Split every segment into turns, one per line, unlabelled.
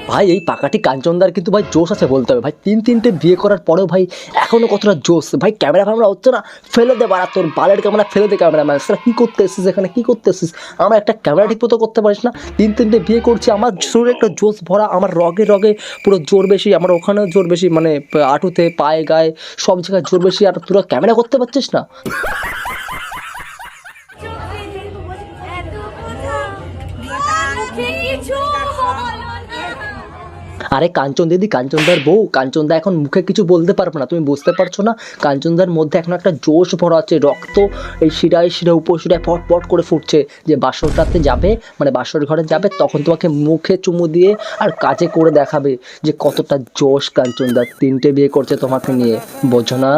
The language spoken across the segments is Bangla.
ভাই এই পাকাটি কাঞ্চনদার কিন্তু ভাই জোশ আছে বলতে হবে ভাই, তিনটে বিয়ে করার পরেও ভাই এখনো কতটা জোশ ভাই। ক্যামেরা ফ্যামেরা হচ্ছে না, ফেলে দে বাড়া তোর বালের ক্যামেরা, ফেলে দে ক্যামেরা ম্যান, সেটা কী করতে এসেছিস এখানে, কী করতে এসেছিস? আমার একটা ক্যামেরা ঠিক মতো করতে পারিস না? তিনটে বিয়ে করছি, আমার শরীরে একটা জোশ ভরা, আমার রগে রগে পুরো জোর বেশি, আমার ওখানেও জোর বেশি, মানে আঁটুতে পায়ে গায়ে সব জায়গায় জোর বেশি, আর তোরা ক্যামেরা করতে পারছিস না? আরে কাঞ্চন দিদি, কাঞ্চনদার বউ, কাঞ্চনদা এখন মুখে কিছু বলতে পারবে না, তুমি বুঝতে পারছো না? কাঞ্চনদার মধ্যে এখন একটা জোশ ভরা আছে, রক্ত এই শিরায় শিরায় উপশিরায় পট পট করে ফুটছে, যে বাসরটাতে যাবে, মানে বাসর ঘরে যাবে, তখন তোমাকে মুখে চুমু দিয়ে আর কাজে করে দেখাবে যে কতটা জোশ কাঞ্চনদার। তিনটে বিয়ে করছে তোমাকে নিয়ে, বোঝো না?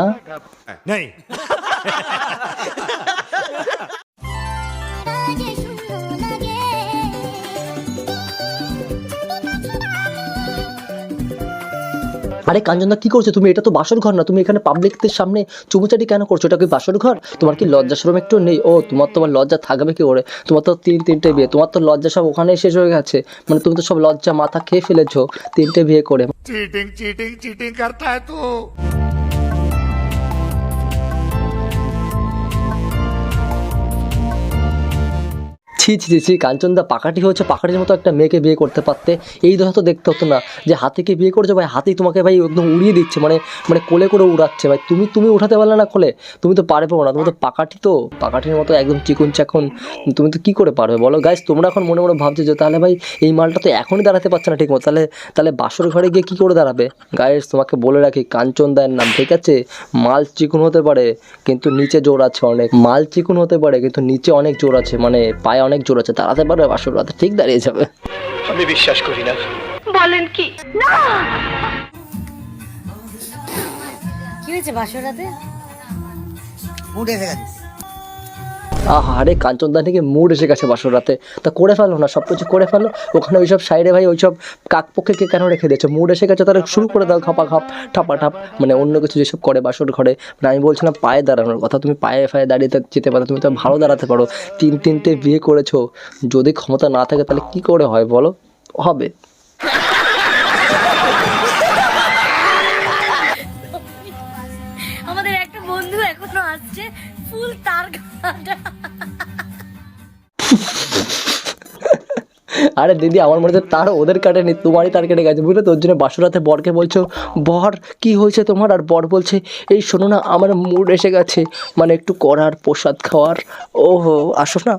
আরে কাঞ্চনদা কী করছো তুমি? এটা তো বাসর ঘর না, তুমি এখানে পাবলিকদের সামনে চুমুচাটি কেন করছো? এটা কি বাসর ঘর? তোমার কি লজ্জা শরম একটু নেই? ও তোমার লজ্জা থাকবে কি করে? তোমার তো তিনটে বিয়ে, তোমার তো লজ্জা সব ওখানেই শেষ হয়ে গেছে, মানে তুমি তো সব লজ্জা মাথা খেয়ে ফেলেছো তিনটে বিয়ে করে।
चीटिंग चीटिंग चीटिंग करता है तू।
ছি ছি ছি, কাঞ্চনদা পাকাটি হচ্ছে, পাকাটির মতো একটা মেয়েকে বিয়ে করতে পারতে, এই দশা তো দেখতে হতো না যে হাতিকে বিয়ে করছো ভাই, হাতি তোমাকে ভাই একদম উড়িয়ে দিচ্ছে, মানে কোলে করে উড়াচ্ছে ভাই, তুমি উঠাতে পারলে না কোলে? তুমি তো পারবে না, তুমি তো পাকাটি, তো পাকাটির মতো একদম চিকুন চাকুন, তুমি তো কী করে পারবে বলো? গাইস তোমরা এখন মনে মনে ভাবছো যে তাহলে ভাই এই মালটা তো এখনই দাঁড়াতে পারছে না ঠিক মতো, তাহলে বাসর ঘরে গিয়ে কী করে দাঁড়াবে? গাইস তোমাকে বলে রাখি, কাঞ্চনদার নাম, ঠিক আছে? মাল চিকুন হতে পারে কিন্তু নিচে জোর আছে অনেক, মাল চিকুন হতে পারে কিন্তু নিচে অনেক জোর আছে, মানে পায়ে অনেক জোর আছে, দাঁড়াতে পারবে বাসর রাতে, ঠিক দাঁড়িয়ে যাবে।
আমি বিশ্বাস করি না।
বলেন কি? না কি হয়েছে বাসরাতে?
মুড এসে গেছে।
আরে কাঞ্চনদা থেকে মুড এসে গেছে বাসর রাতে, তা করে ফেলো না, সব কিছু করে ফেলো। ওখানে ওইসব সাইডে ভাই ওইসব কাকপক্ষে কেন রেখে দিয়েছো? মুড এসে গেছে তাহলে শুরু করে দাও, খাপা খাপ ঠাপা ঠাপ, মানে অন্য কিছু যেসব করে বাসর ঘরে। মানে আমি বলছিলাম পায়ে দাঁড়ানোর কথা, তুমি পায়ে ফায়ে দাঁড়িয়ে যেতে পারো, তুমি তো ভালো দাঁড়াতে পারো, তিনটে বিয়ে করেছো, যদি ক্ষমতা না থাকে তাহলে কি করে হয় বলো? হবে।
আমাদের একটা বন্ধু এখনো আসছে, ফুল তার কাটা।
আরে দিদি আমার মনে হচ্ছে তার ওদের কাটেনি, তোমারই তার কেটে গেছে, বুঝলে? তোর জন্য বাসরাতে বরকে বলছো, বর কি হয়েছে তোমার? আর বর বলছে, এই শোনো না, আমার মুড এসে গেছে, মানে একটু করার, প্রসাদ খাওয়ার। ওহো আসো না।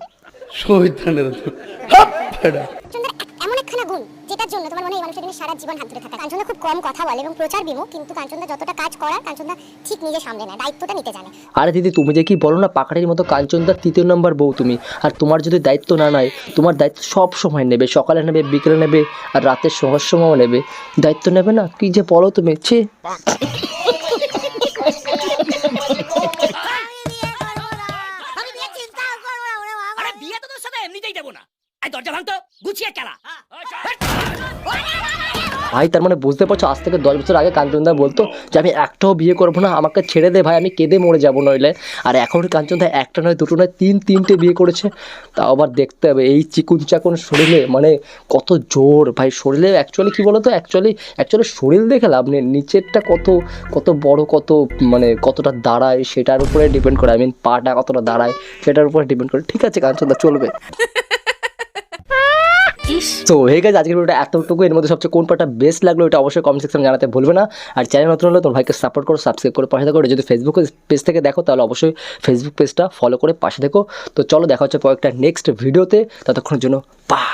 এমন একখানা গুণ যেটার জন্য তোমার মনে হয় এই মানুষের জন্য সারা জীবন হাত ধরে থাকা। কাঞ্চনদা খুব কম কথা বলে এবং প্রচার বিমুখ, কিন্তু কাঞ্চনদা যতটা কাজ করার কাঞ্চনদা ঠিক নিজে সামলে নেয়, দায়িত্বটা নিতে জানে।
আরে দিদি তুমি যে কি বলো না, পাকাটির মতো কাঞ্চনদার 3 নম্বর বউ তুমি, আর তোমার যদি দায়িত্ব না নেয়, তোমার দায়িত্ব সব সময় নেবে, সকালে নেবে, বিকেলে নেবে, আর রাতের শোয়ার সময়ও নেবে, দায়িত্ব নেবে না? কি যে বলো তুমি, ছি।
বিয়ে তো তোর সাথে এমনিতেই দেবো না, দরজা ভাঙতো গুছিয়ে খেলা।
ভাই তার মানে বুঝতে পারছো, আজ থেকে 10 বছর আগে কাঞ্চনদা বলতো যে আমি একটাও বিয়ে করবো না, আমাকে ছেড়ে দে ভাই, আমি কেঁদে মরে যাবো নইলে। আর এখন কাঞ্চনদা একটা নয়, দুটো নয়, তিনটে বিয়ে করেছে। তাও আবার দেখতে হবে এই চিকুন চাকুন শরীরে, মানে কত জোর ভাই শরীরে। অ্যাকচুয়ালি কী বলো তো, অ্যাকচুয়ালি শরীর দেখে লাভ নেই, নিচেরটা কত বড়, মানে কতটা দাঁড়ায় সেটার উপরে ডিপেন্ড করে, পাটা কতটা দাঁড়ায় সেটার উপরে ডিপেন্ড করে। ঠিক আছে কাঞ্চনদা, চলবে। তো হয়ে গেছে আজকের ভিডিওটা এতটুকু। এর মধ্যে সবচেয়ে কোন পার্টটা বেস্ট লাগলো এটা অবশ্যই কমেন্ট সেকশনে জানাতে ভুলবে না। আর চ্যানেল নতুন হলে তোমার ভাইকে সাপোর্ট করো, সাবস্ক্রাইব করে পাশে দেখো। যদি ফেসবুক পেজ থেকে দেখো তাহলে অবশ্যই ফেসবুক পেজটা ফলো করে পাশে দেখো। তো চলো দেখা হচ্ছে কয়েকটা নেক্সট ভিডিওতে, ততক্ষণের জন্য বাই।